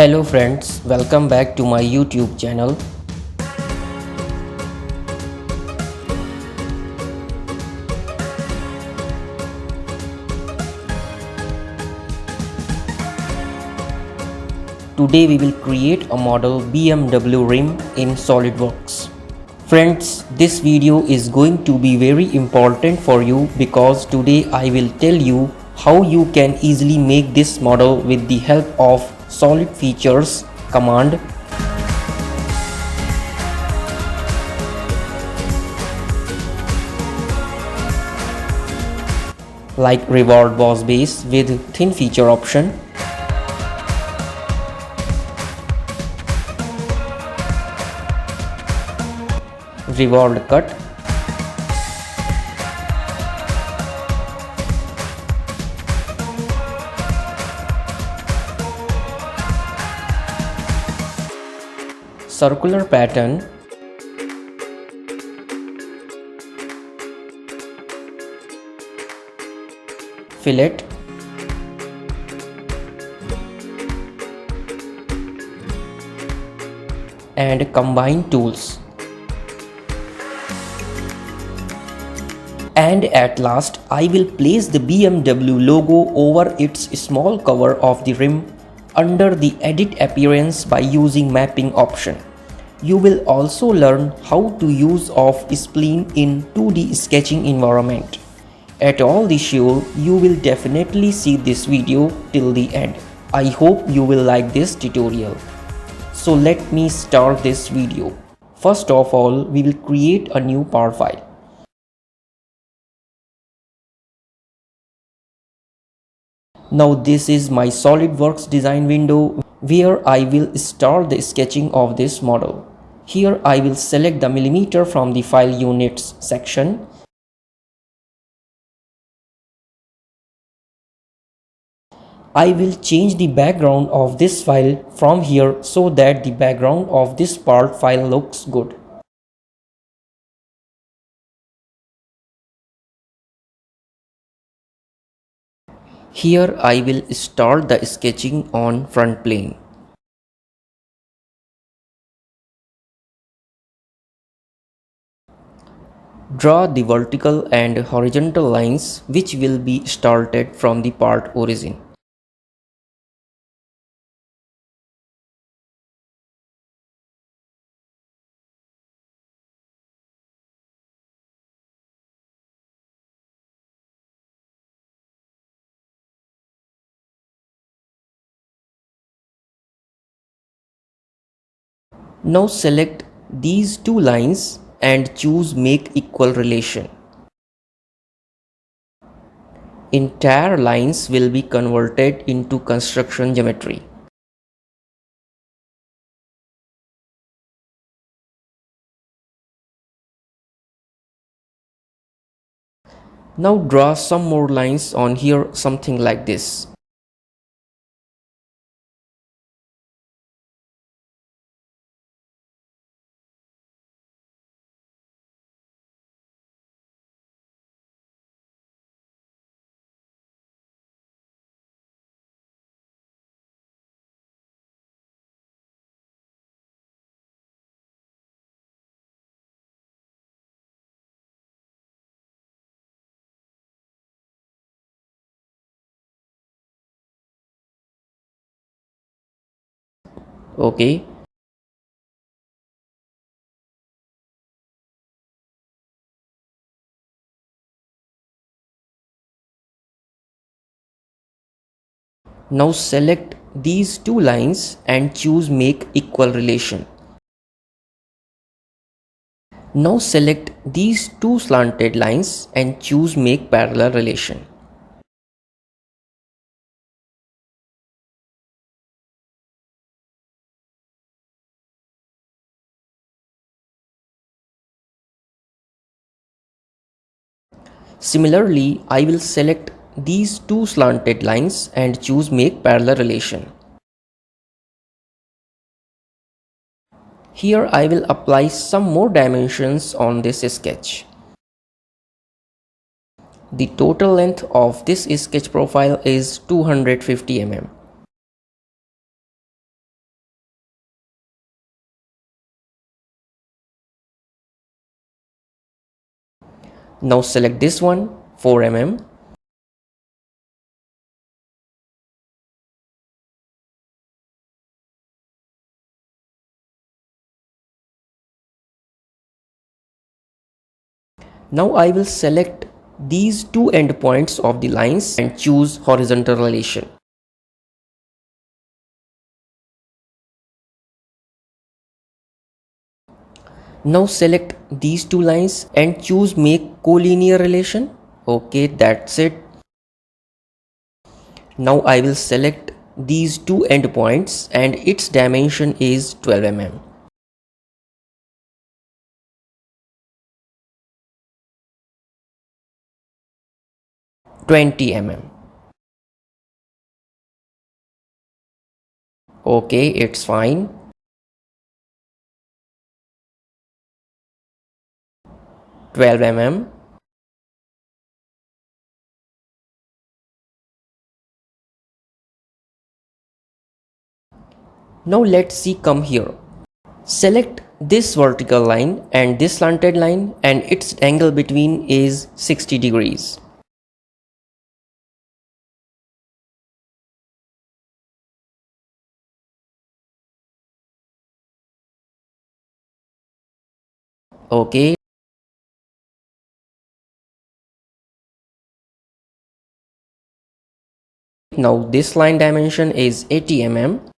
Hello friends, welcome back to my YouTube channel. Today we will create a model BMW RIM in SolidWorks. Friends, this video is going to be very important for you because today I will tell you how you can easily make this model with the help of Solid Features command. Like Revolved Boss base with thin feature option, Revolved Cut, circular pattern, fillet, and combine tools. And at last, I will place the BMW logo over its small cover of the rim under the edit appearance by using mapping option. You will also learn how to use of spline in 2D sketching environment. At all the sure, you will definitely see this video till the end. I hope you will like this tutorial. So let me start this video. First of all, we will create a new part file. Now this is my SolidWorks design window where I will start the sketching of this model. Here I will select the millimeter from the file units section. I will change the background of this file from here so that the background of this part file looks good. Here I will start the sketching on front plane. Draw the vertical and horizontal lines which will be started from the part origin. Now select these two lines and choose Make Equal Relation. Entire lines will be converted into construction geometry. Now draw some more lines on here, something like this. Okay. Now select these two lines and choose Make Equal Relation. Now select these two slanted lines and choose Make Parallel Relation. Similarly, I will select these two slanted lines and choose Make Parallel Relation. Here I will apply some more dimensions on this sketch. The total length of this sketch profile is 250 mm. Now select this one, 4 mm. Now I will select these two endpoints of the lines and choose horizontal relation. Now select these two lines and choose make collinear relation. Okay, that's it. Now I will select these two endpoints and its dimension is 12 mm. Okay, it's fine. 12 mm. Now let's see, come here. Select this vertical line and this slanted line and its angle between is 60 degrees. Okay. Now this line dimension is 80 mm.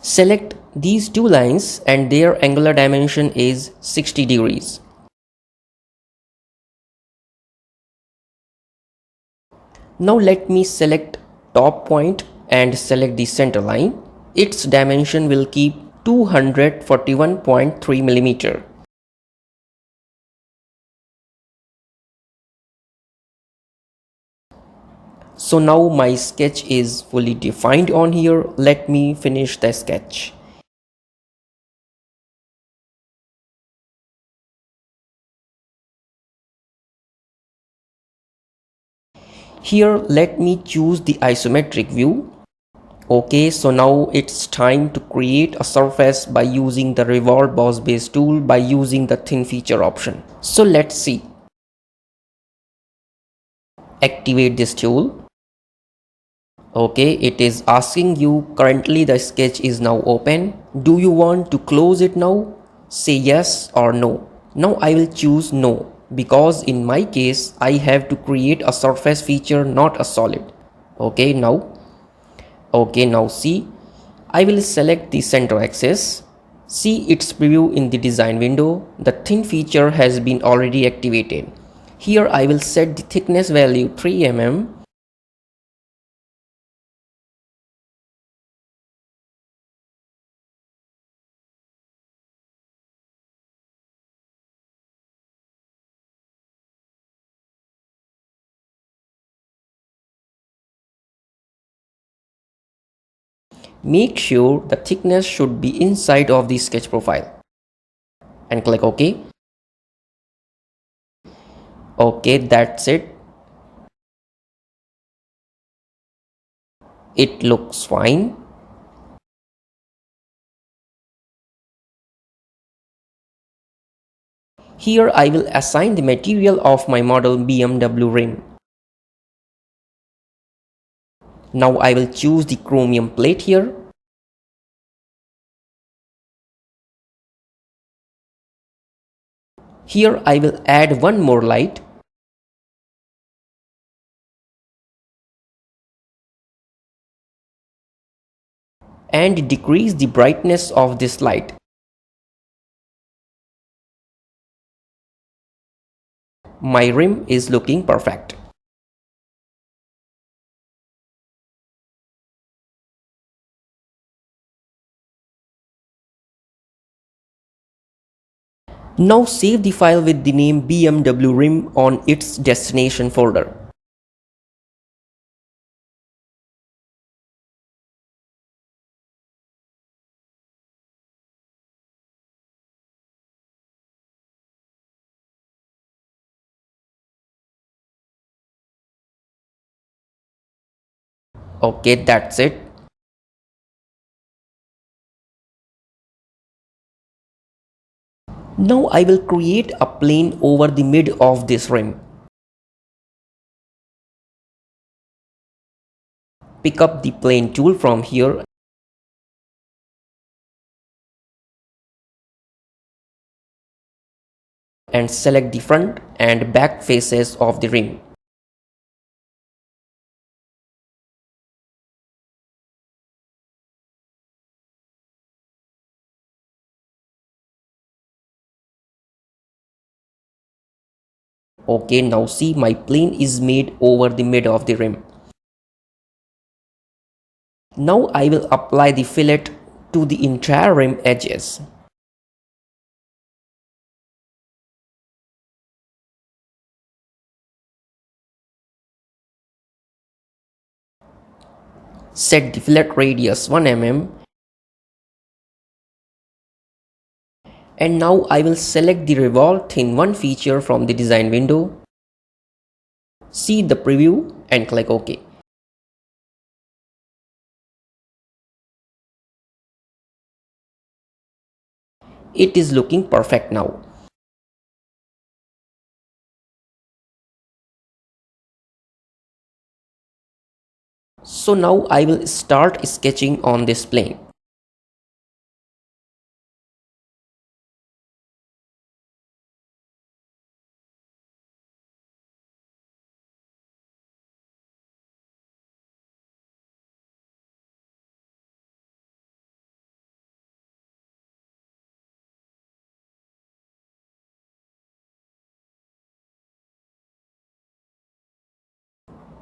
Select these two lines and their angular dimension is 60 degrees. Now let me select top point and select the center line. Its dimension will keep 241.3 millimeter. So now my sketch is fully defined on here. Let me finish the sketch. Here let me choose the isometric view. Okay, so now it's time to create a surface by using the Revolved Boss base tool by using the thin feature option. So let's see. Activate this tool. Okay, it is asking you currently the sketch is now open. Do you want to close it now? Say yes or no. Now I will choose no because in my case I have to create a surface feature, not a solid. Okay, now see, I will select the center axis. See its preview in the design window. The thin feature has been already activated. Here I will set the thickness value 3 mm. Make sure the thickness should be inside of the sketch profile and click OK. Okay, that's it. It looks fine. Here I will assign the material of my model BMW RIM. Now I will choose the chromium plate here. Here I will add one more light. And decrease the brightness of this light. My rim is looking perfect. Now save the file with the name BMW RIM on its destination folder. Okay, that's it. Now I will create a plane over the mid of this rim. Pick up the plane tool from here and select the front and back faces of the rim. Okay, now see, my plane is made over the mid of the rim. Now I will apply the fillet to the entire rim edges. Set the fillet radius 1 mm. And now I will select the Revolve Thin 1 feature from the design window. See the preview and click OK. It is looking perfect now. So now I will start sketching on this plane.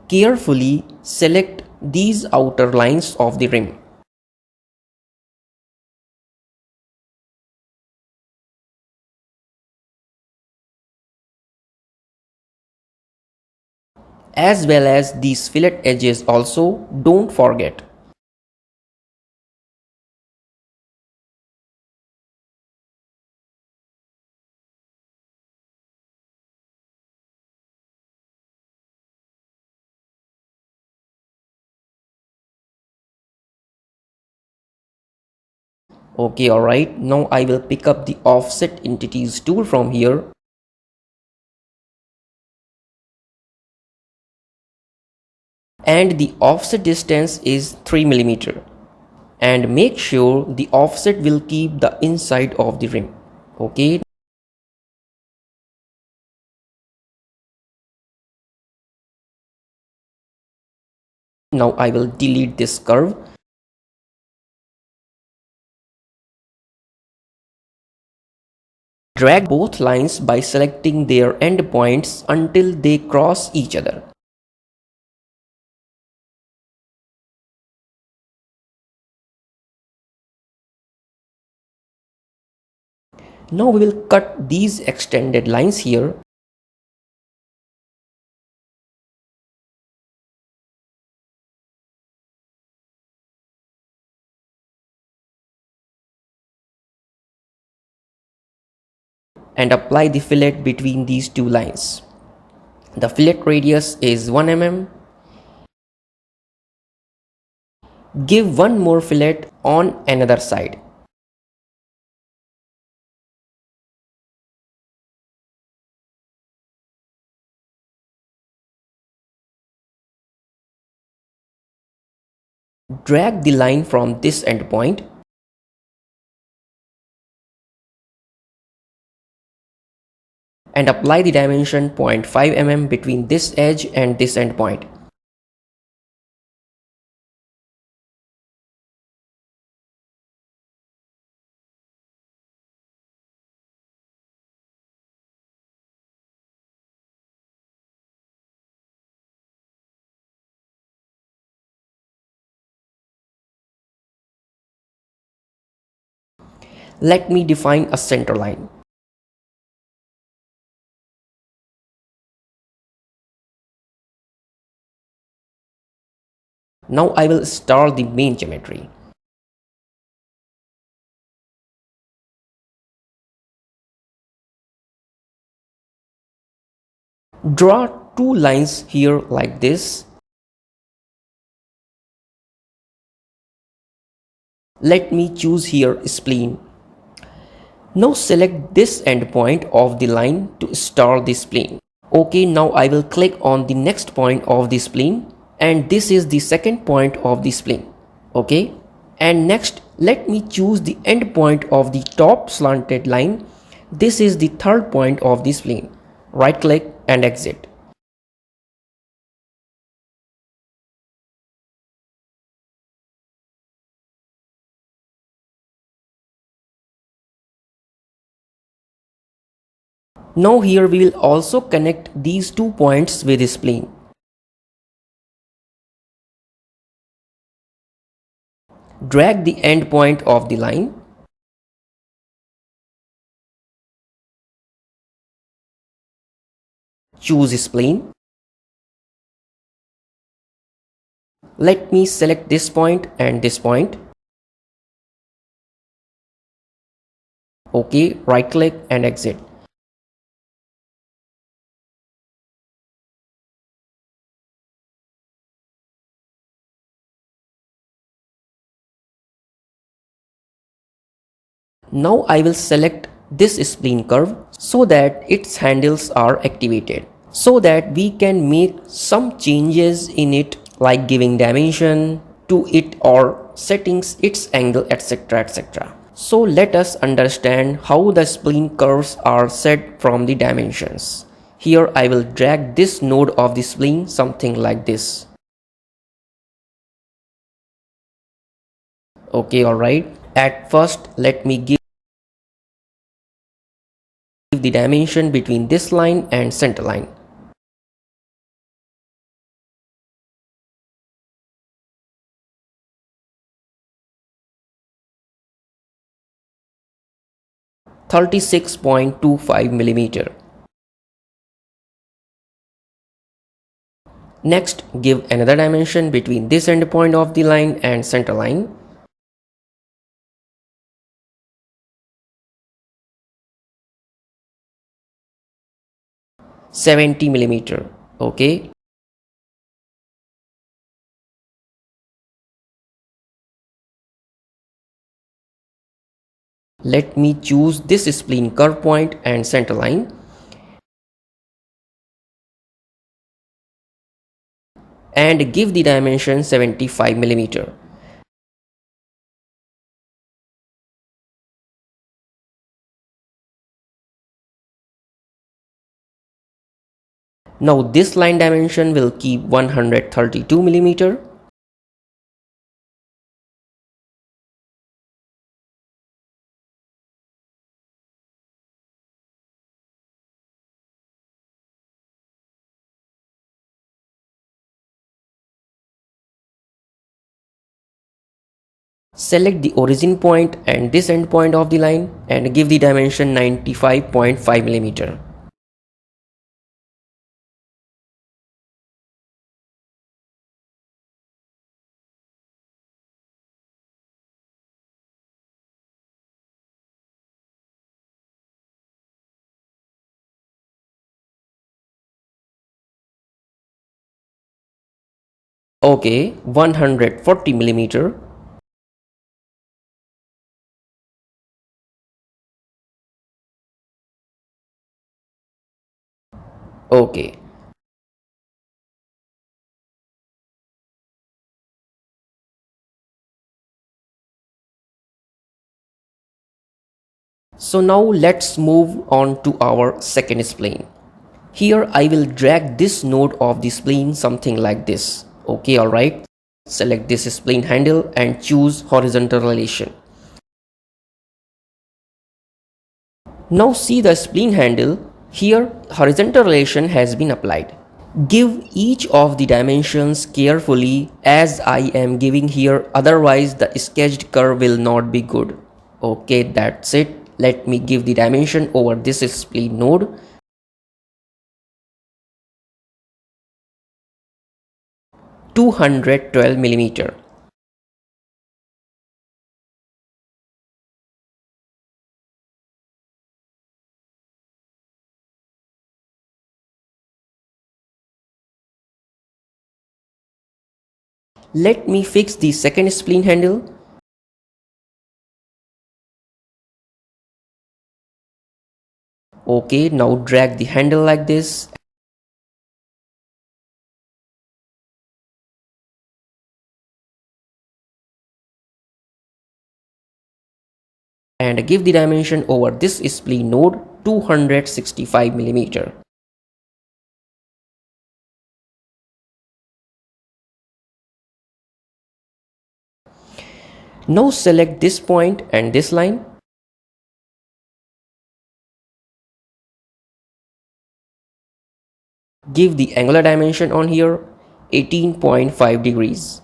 Carefully select these outer lines of the rim. As well as these fillet edges also, don't forget. Okay, alright, now I will pick up the offset entities tool from here and the offset distance is 3 mm. And make sure the offset will keep the inside of the rim. Okay. Now I will delete this curve. Drag both lines by selecting their endpoints until they cross each other. Now we will cut these extended lines here. And apply the fillet between these two lines. The fillet radius is 1 mm. Give one more fillet on another side. Drag the line from this endpoint and apply the dimension 0.5 mm between this edge and this endpoint. Let me define a center line. Now I will start the main geometry. Draw two lines here like this. Let me choose here spline. Now select this endpoint of the line to start the spline. Okay, now I will click on the next point of the spline, and this is the second point of the spline. Okay, and next let me choose the end point of the top slanted line. This is the third point of the spline. Right click and exit. Now here we will also connect these 2 points with the spline. Drag the end point of the line. Choose spline. Let me select this point and this point. Okay, right click and exit. Now I will select this spline curve so that its handles are activated, so that we can make some changes in it, like giving dimension to it or settings its angle, etc, etc. So let us understand how the spline curves are set from the dimensions. Here I will drag this node of the spline something like this. Okay, alright. At first let me give the dimension between this line and center line. $36.25mm. Next, give another dimension between this endpoint of the line and center line. $70mm. Okay. Let me choose this spline curve point and center line. And give the dimension 75mm. Now this line dimension will keep 132mm. Select the origin point and this end point of the line and give the dimension 95.5mm. Okay, 140mm. Okay. So now let's move on to our second spline. Here I will drag this node of the spline something like this. Okay, alright. Select this spline handle and choose horizontal relation. Now see the spline handle. Here horizontal relation has been applied. Give each of the dimensions carefully as I am giving here, otherwise the sketched curve will not be good. Okay, that's it. Let me give the dimension over this spline node. $212mm. Let me fix the second spline handle. Okay, now drag the handle like this and give the dimension over this spline node 265 mm. Now select this point and this line. Give the angular dimension on here 18.5 degrees.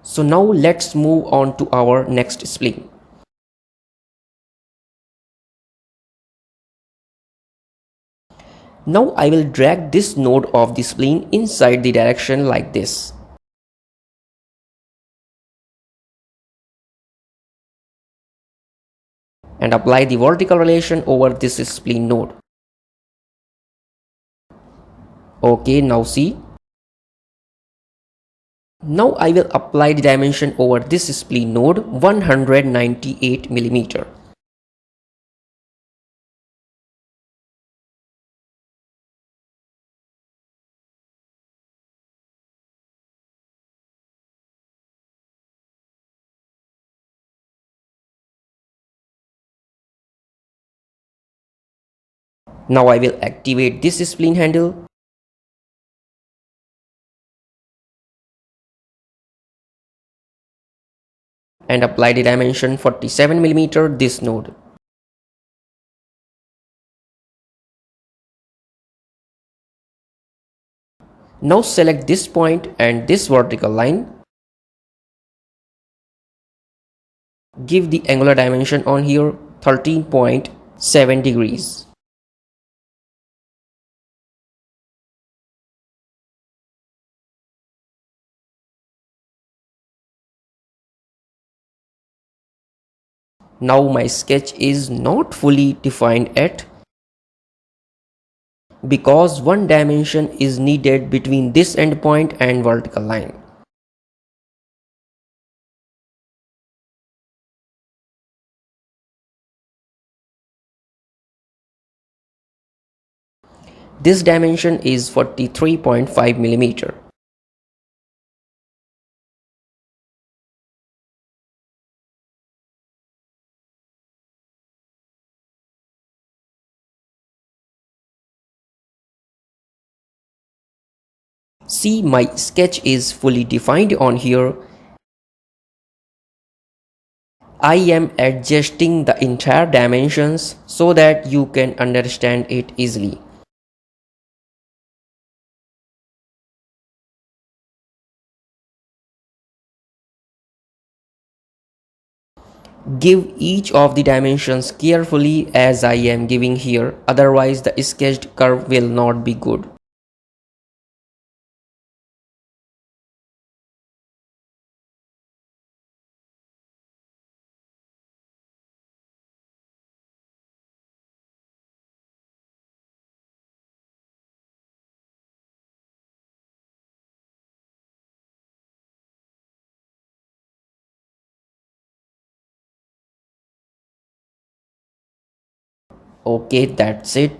So now let's move on to our next spline. Now I will drag this node of the spline inside the direction like this. And apply the vertical relation over this spline node. Okay, now see. Now I will apply the dimension over this spline node 198 mm. Now I will activate this spline handle and apply the dimension 47 mm this node. Now select this point and this vertical line. Give the angular dimension on here 13.7 degrees. Now my sketch is not fully defined yet because one dimension is needed between this endpoint and vertical line. This dimension is 43.5 mm. See, my sketch is fully defined on here. I am adjusting the entire dimensions so that you can understand it easily. Give each of the dimensions carefully as I am giving here, otherwise the sketched curve will not be good. Okay, that's it.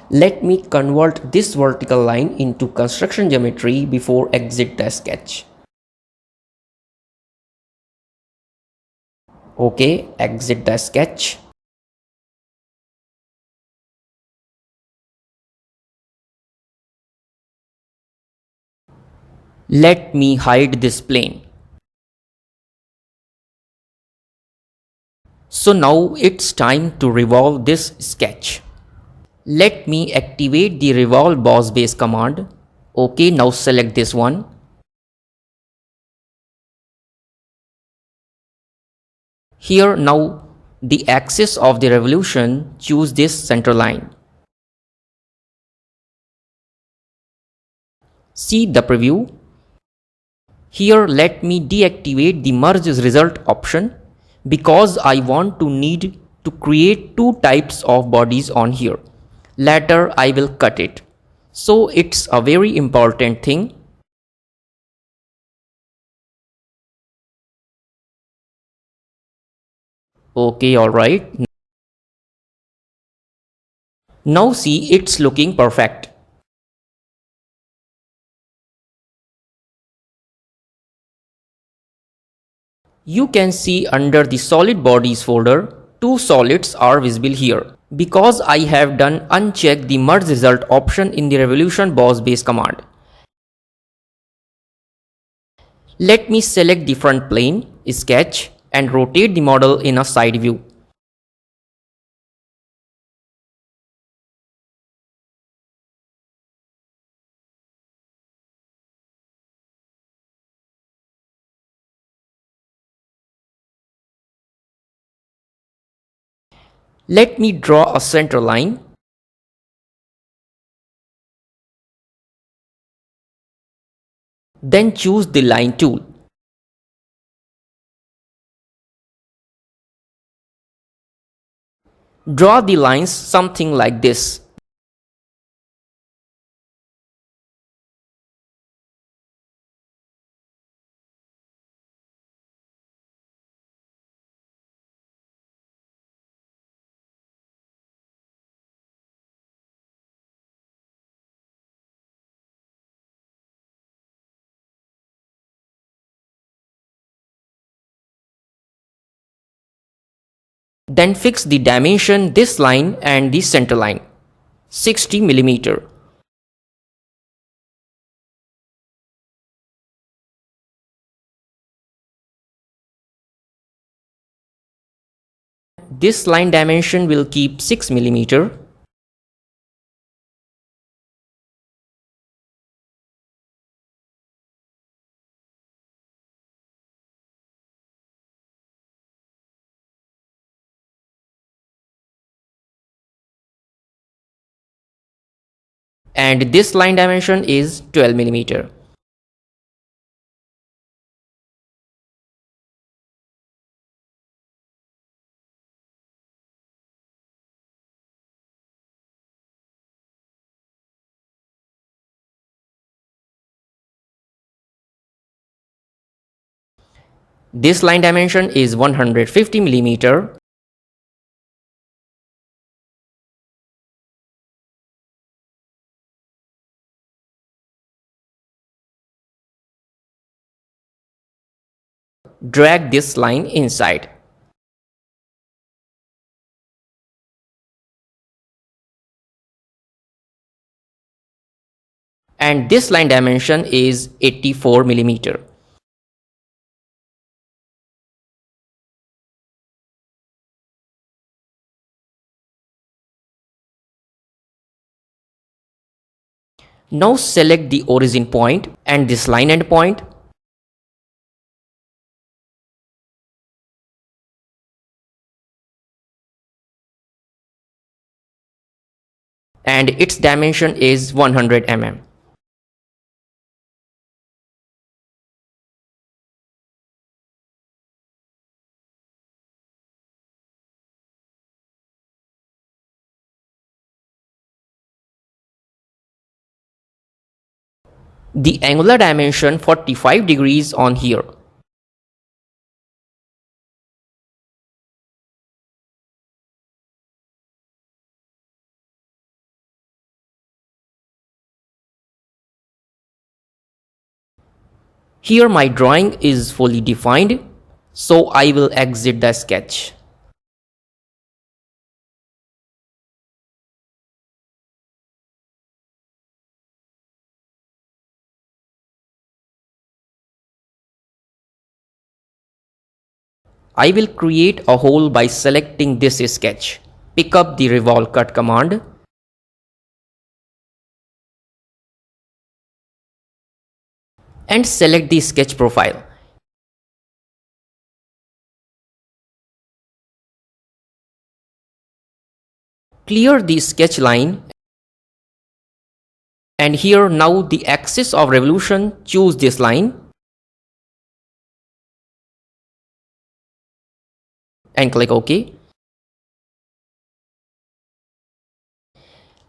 Let me convert this vertical line into construction geometry before exit the sketch. Okay, exit the sketch. Let me hide this plane. So now it's time to revolve this sketch. Let me activate the Revolved Boss base command. Okay, now select this one. Here now the axis of the revolution, choose this center line. See the preview. Here let me deactivate the merge result option because I want to need to create two types of bodies on here. Later I will cut it. So it's a very important thing. Okay, alright. Now see, it's looking perfect. You can see under the solid bodies folder, two solids are visible here. Because I have done uncheck the merge result option in the Revolved Boss base command. Let me select the front plane, sketch, and rotate the model in a side view. Let me draw a center line. Then choose the line tool. Draw the lines something like this. Then fix the dimension this line and the center line, 60 mm. This line dimension will keep 6 mm. And this line dimension is 12 mm. This line dimension is 150 mm. Drag this line inside. And this line dimension is 84 mm. Now select the origin point and this line endpoint. And its dimension is 100 mm. The angular dimension 45 degrees on here. Here my drawing is fully defined, so I will exit the sketch. I will create a hole by selecting this sketch. Pick up the Revolved Cut command. And select the sketch profile. Clear the sketch line. And here now the axis of revolution, choose this line. and click OK.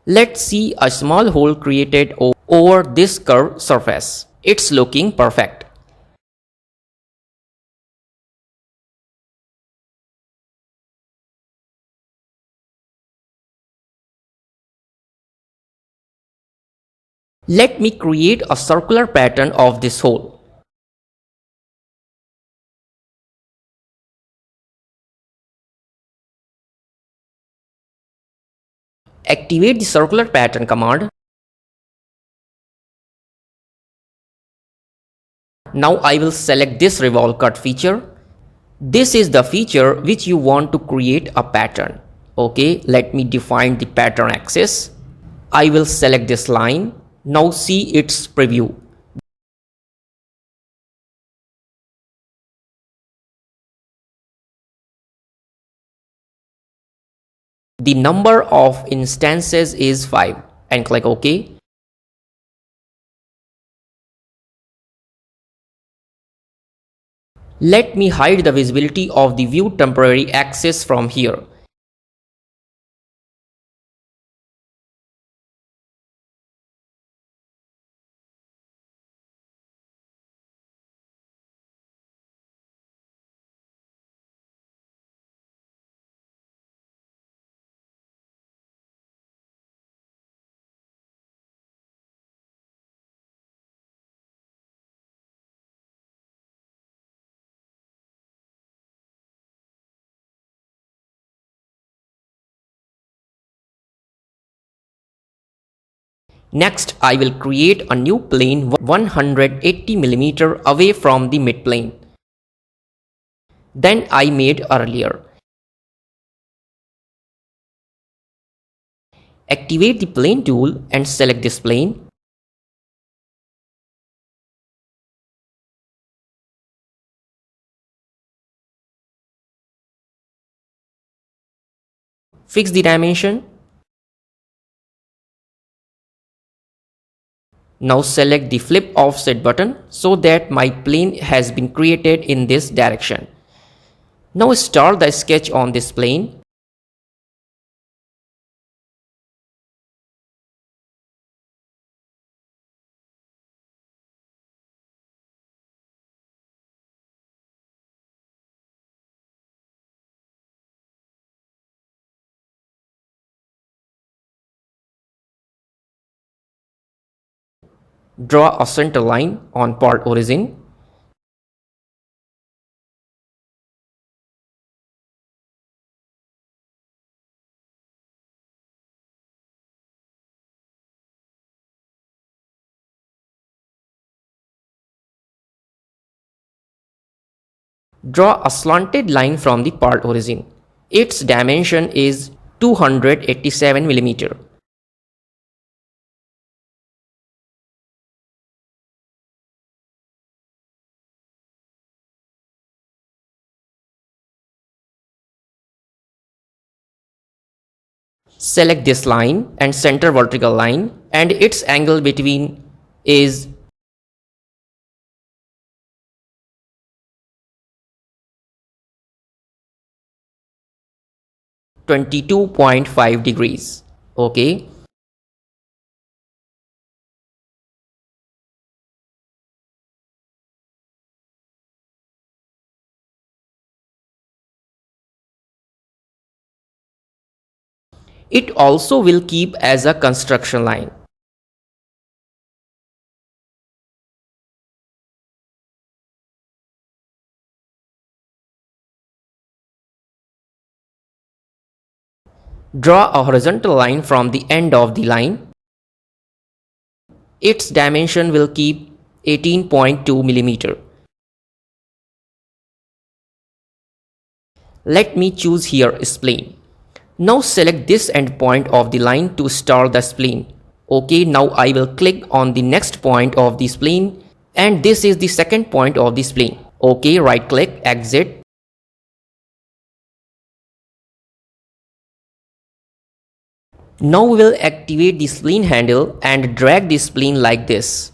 Let's see a small hole created over this curved surface. It's looking perfect. Let me create a circular pattern of this hole. Activate the circular pattern command. Now I will select this Revolved Cut feature. This is the feature which you want to create a pattern. Okay, let me define the pattern axis. I will select this line. Now see its preview. The number of instances is 5 and click OK. Let me hide the visibility of the view temporary axis from here. Next, I will create a new plane 180 mm away from the midplane. Then I made earlier. Activate the plane tool and select this plane. Fix the dimension. Now select the flip offset button so that my plane has been created in this direction. Now start the sketch on this plane. Draw a center line on part origin. Draw a slanted line from the part origin. Its dimension is 287 mm. Select this line and center vertical line, and its angle between is 22.5 degrees. Okay. It also will keep as a construction line. Draw a horizontal line from the end of the line. Its dimension will keep 18.2 mm. Let me choose here spline. Now select this end point of the line to start the spline. Okay, now I will click on the next point of the spline, and this is the second point of the spline. Okay, right click, exit. Now we will activate the spline handle and drag the spline like this.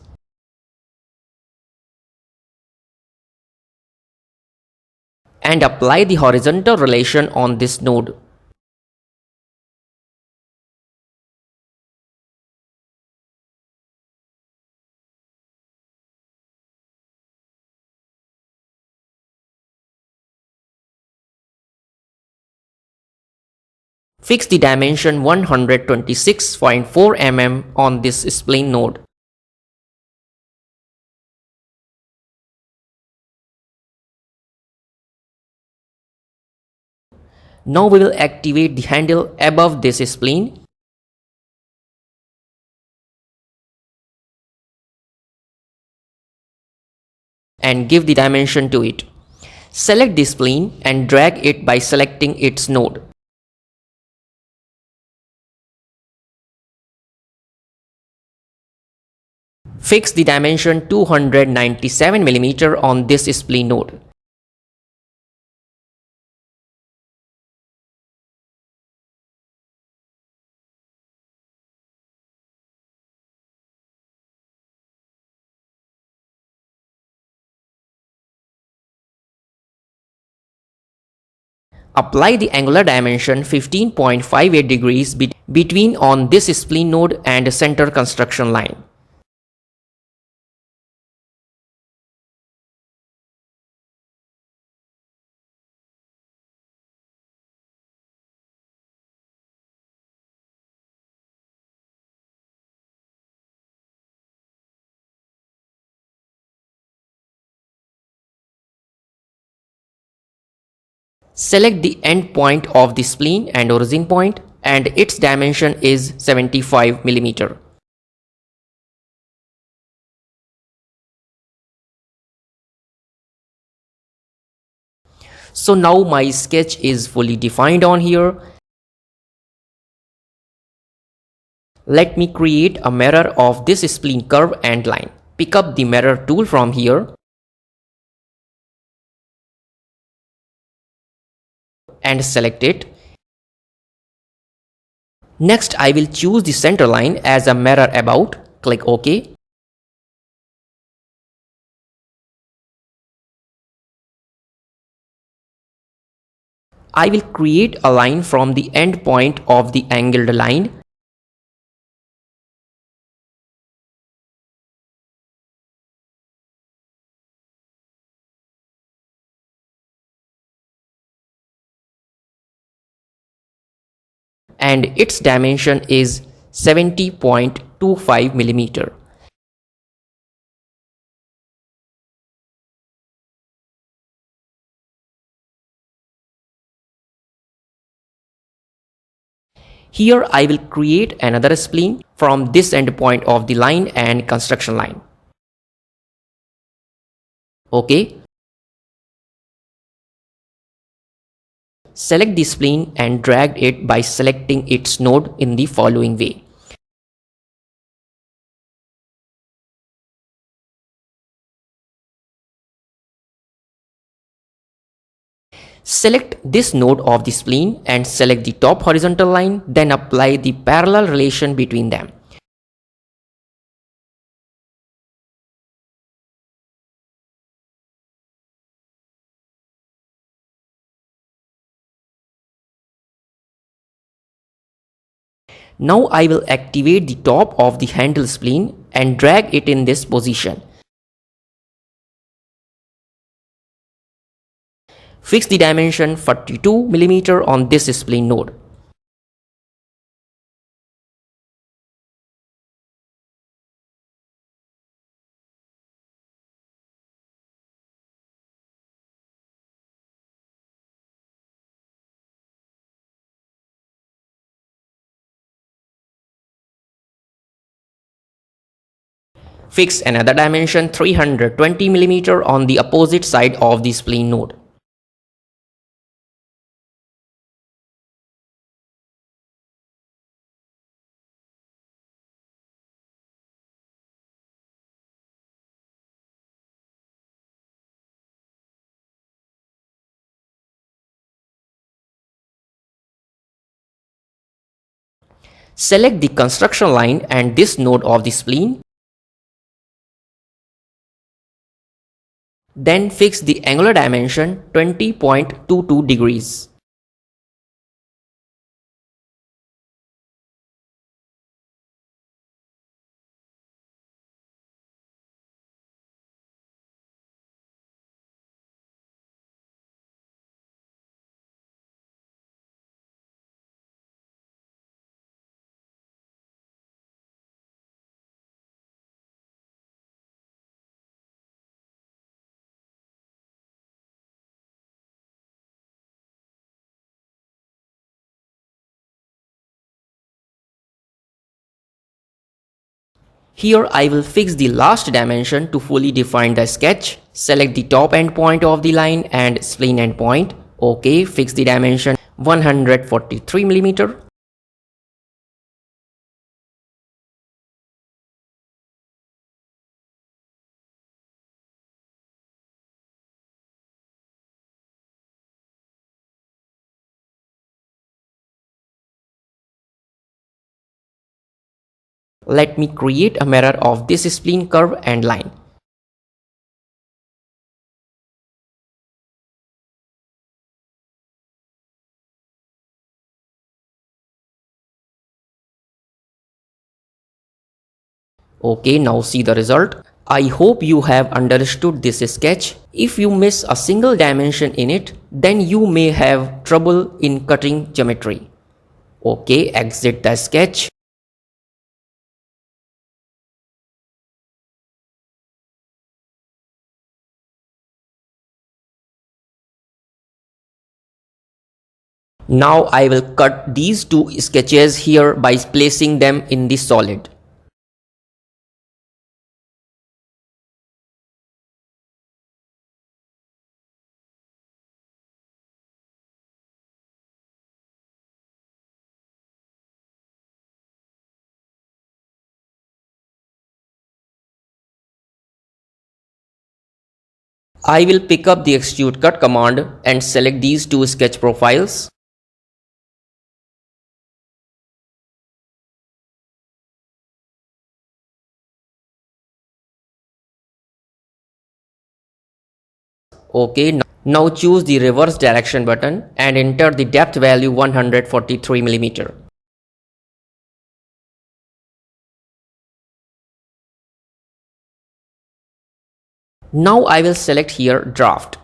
and apply the horizontal relation on this node. Fix the dimension 126.4 mm on this spline node. Now we will activate the handle above this spline and give the dimension to it. Select the spline and drag it by selecting its node. Fix the dimension 297 mm on this spline node. Apply the angular dimension 15.58 degrees between on this spline node and center construction line. Select the end point of the spline and origin point, and its dimension is 75 mm. So now my sketch is fully defined on here. Let me create a mirror of this spline curve and line. Pick up the mirror tool from here and select it. Next, I will choose the center line as a mirror about. Click OK. I will create a line from the end point of the angled line. And its dimension is 70.25 mm. Here I will create another spline from this end point of the line and construction line. OK. Select the spline and drag it by selecting its node in the following way. Select this node of the spline and select the top horizontal line, then apply the parallel relation between them. Now I will activate the top of the handle spline and drag it in this position. Fix the dimension 42 mm on this spline node. Fix another dimension 320 mm on the opposite side of the spline node. Select the construction line and this node of the spline. Then fix the angular dimension 20.22 degrees. Here I will fix the last dimension to fully define the sketch. Select the top end point of the line and spline end point. OK, fix the dimension 143 mm. Let me create a mirror of this spline curve and line. Okay, now see the result. I hope you have understood this sketch. If you miss a single dimension in it, then you may have trouble in cutting geometry. Okay, exit the sketch. Now I will cut these two sketches here by placing them in the solid. I will pick up the Extrude Cut command and select these two sketch profiles. Okay, now choose the reverse direction button and enter the depth value 143 mm. Now I will select here draft.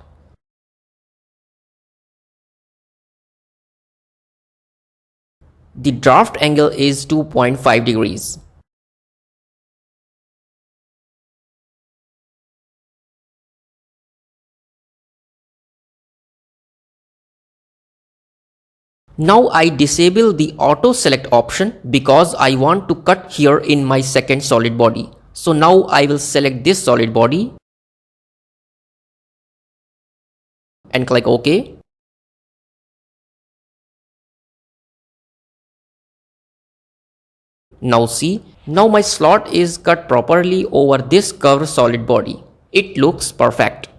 The draft angle is 2.5 degrees. Now I disable the auto select option because I want to cut here in my second solid body. So now I will select this solid body and click OK. Now see, now my slot is cut properly over this curved solid body. It looks perfect.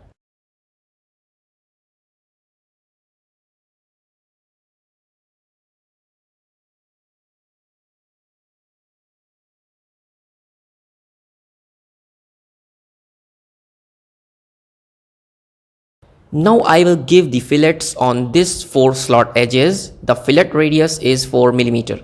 Now I will give the fillets on this 4 slot edges. The fillet radius is 4 mm.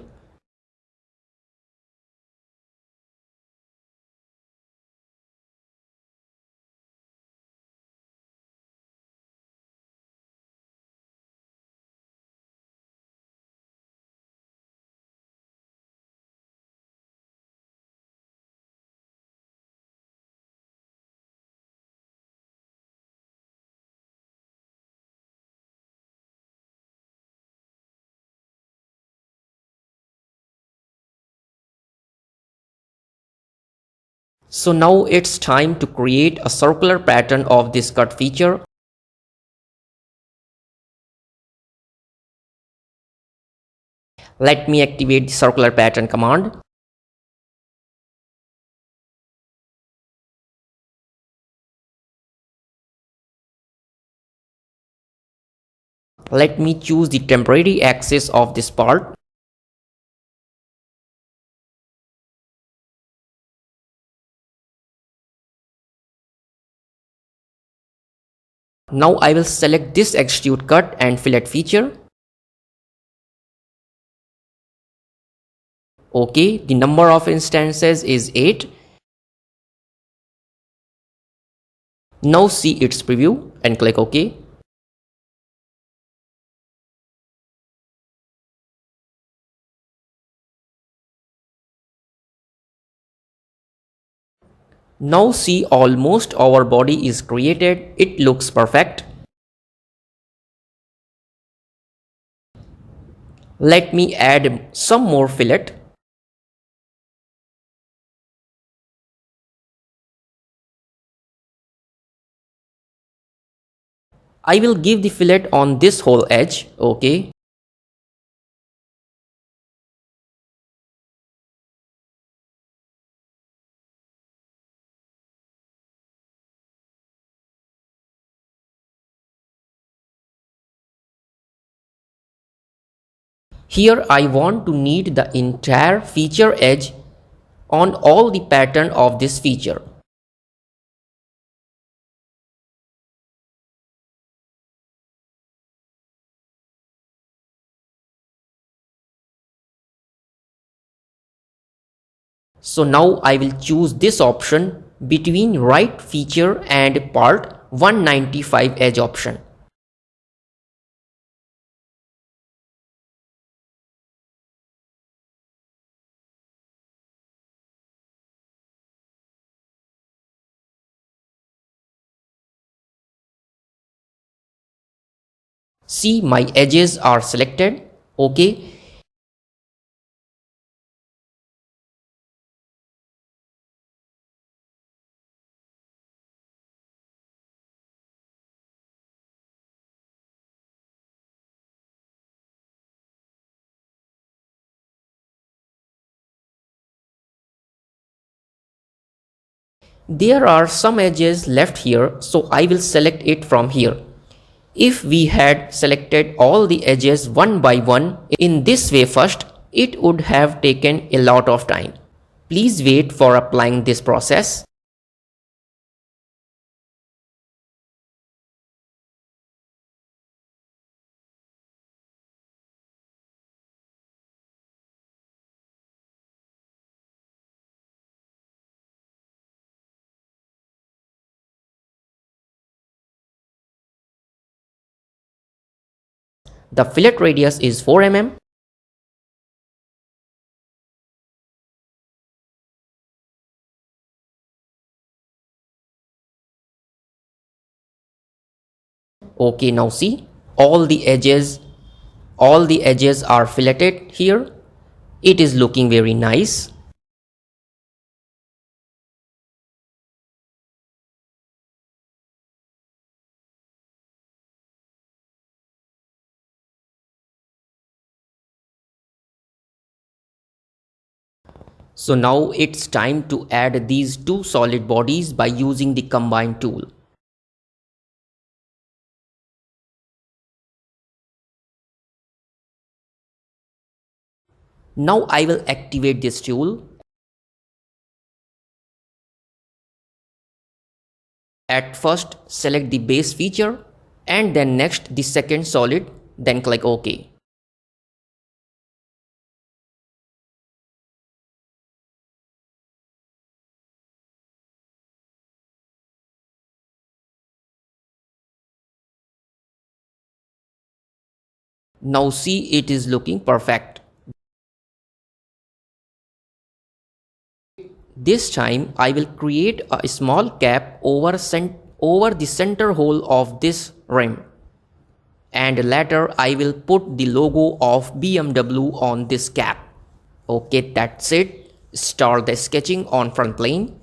So now it's time to create a circular pattern of this cut feature. Let me activate the circular pattern command. Let me choose the temporary axis of this part. Now I will select this Extrude Cut and Fillet feature. Okay, the number of instances is 8. Now see its preview and click OK. Now see almost our body is created. It looks perfect. Let me add some more fillet. I will give the fillet on this whole edge. Okay. Here I want to knead the entire feature edge on all the pattern of this feature. So now I will choose this option between right feature and part 195 edge option. See, my edges are selected. Okay. There are some edges left here, so I will select it from here. If we had selected all the edges one by one in this way first, it would have taken a lot of time. Please wait for applying this process. The fillet radius is 4 mm. Okay, now see, all the edges are filleted here. It is looking very nice. So now it's time to add these two solid bodies by using the Combine tool. Now I will activate this tool. At first select the base feature and then next the second solid, then click OK. Now see, it is looking perfect. This time I will create a small cap over the center hole of this rim. And later I will put the logo of BMW on this cap. Okay, that's it. Start the sketching on front plane.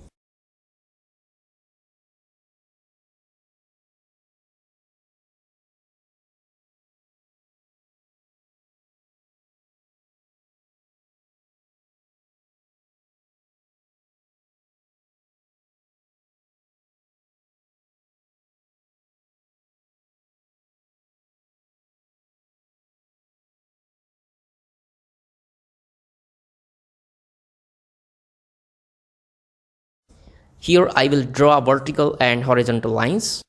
Here I will draw vertical and horizontal lines.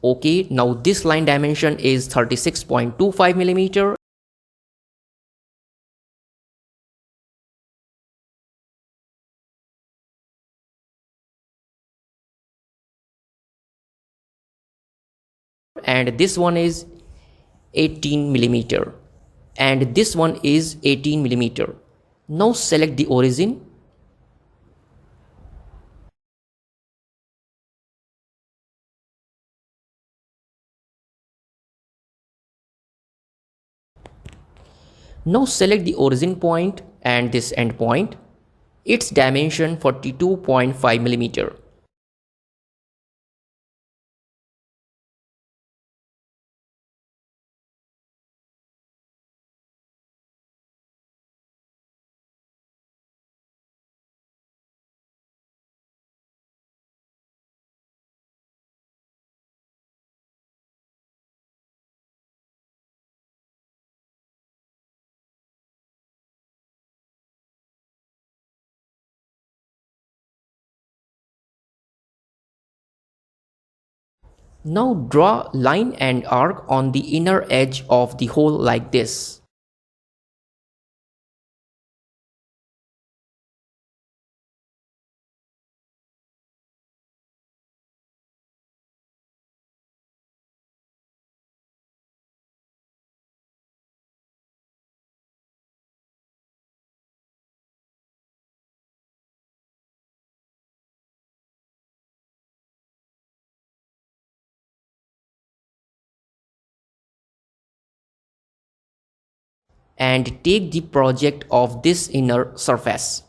Okay, now this line dimension is 36.25 millimeter. And this one is 18 millimeter. And this one is 18 millimeter. Now select the origin. Now select the origin point and this end point. Its dimension 42.5 millimeter. Now draw line and arc on the inner edge of the hole like this. And take the project of this inner surface.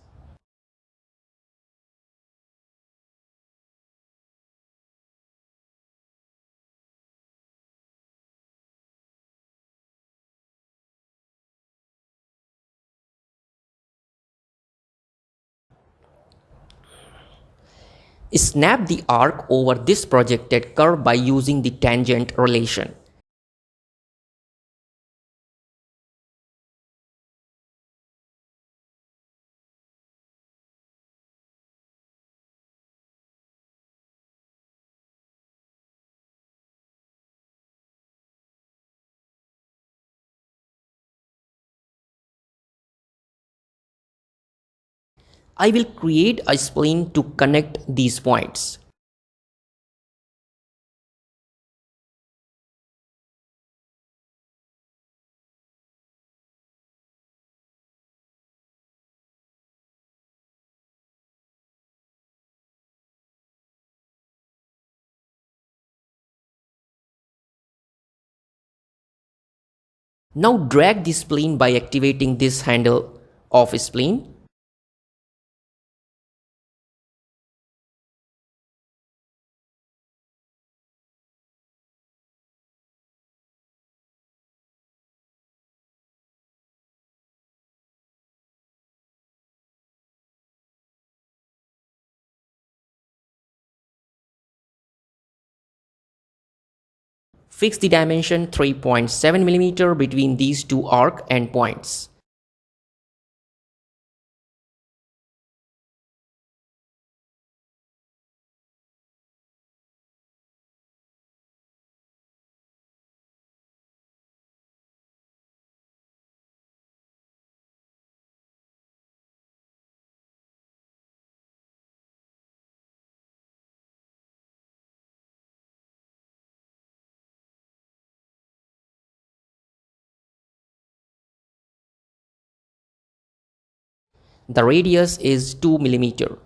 Snap the arc over this projected curve by using the tangent relation. I will create a spline to connect these points. Now drag the spline by activating this handle of spline. Fix the dimension 3.7 millimeter between these two arc endpoints. The radius is 2 millimeter.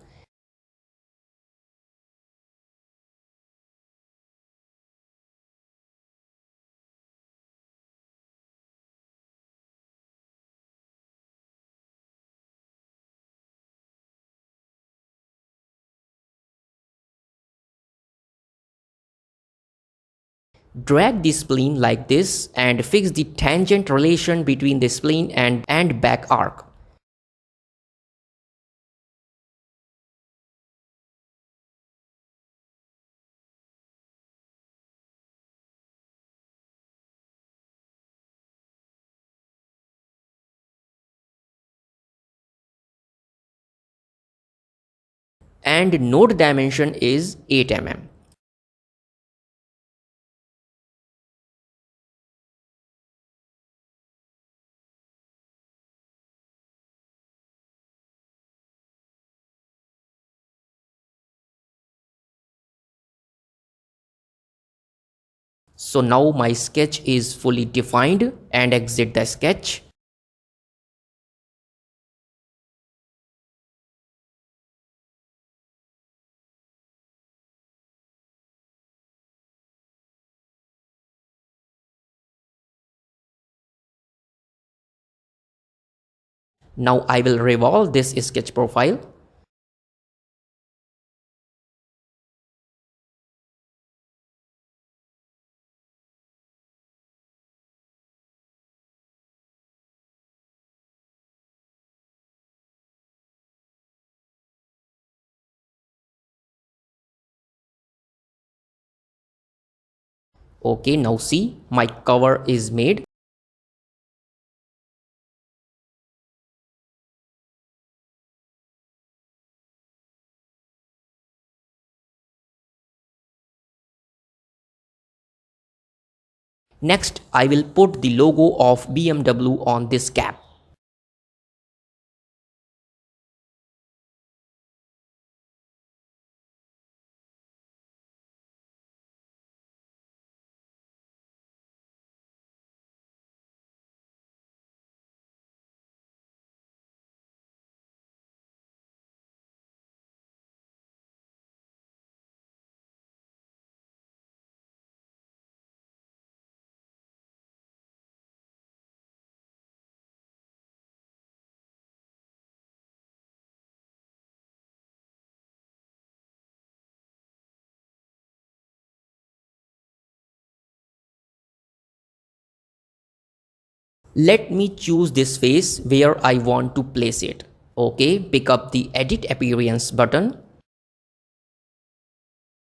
Drag the spline like this and fix the tangent relation between the spline and back arc. And node dimension is 8 mm. So now my sketch is fully defined and exit the sketch. Now I will revolve this sketch profile. Okay, now see, my cover is made. Next, I will put the logo of BMW on this cap. Let me choose this face where I want to place it. Okay, pick up the Edit Appearance button.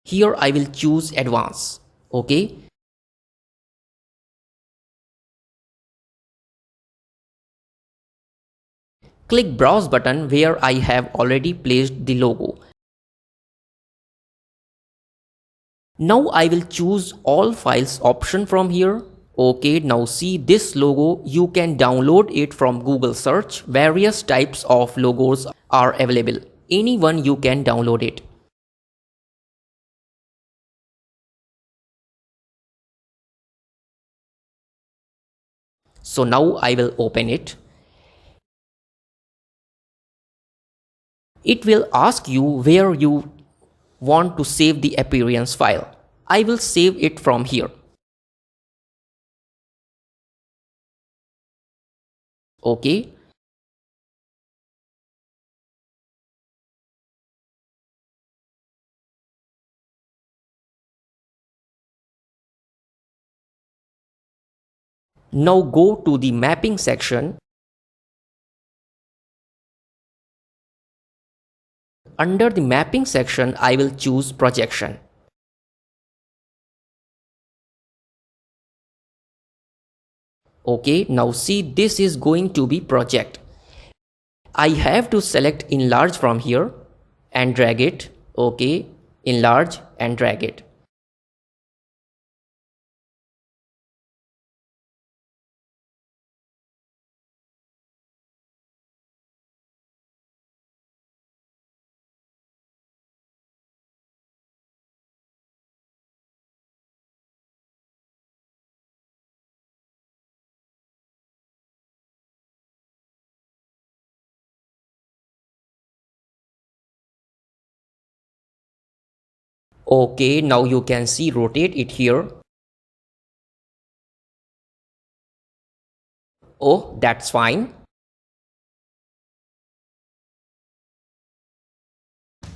Here I will choose Advanced. Okay. Click Browse button where I have already placed the logo. Now I will choose All Files option from here. Okay, now see this logo, you can download it from Google search. Various types of logos are available. Any one you can download it. So now I will open it. It will ask you where you want to save the appearance file. I will save it from here. Okay. Now go to the mapping section. Under the mapping section, I will choose projection. Okay, now see this is going to be project. I have to select enlarge from here and drag it. Okay, enlarge and drag it. Okay, now you can see rotate it here. Oh, that's fine.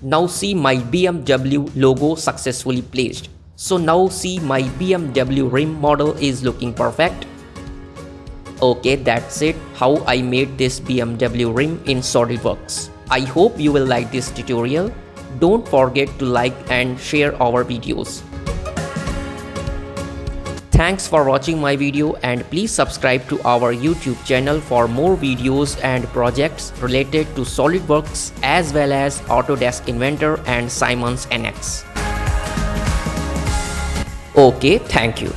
Now see my BMW logo successfully placed. So now see my BMW RIM model is looking perfect. Okay, that's it, how I made this BMW RIM in SolidWorks. I hope you will like this tutorial. Don't forget to like and share our videos. Thanks for watching my video and please subscribe to our YouTube channel for more videos and projects related to SolidWorks as well as Autodesk Inventor and Simon's NX. Okay, thank you.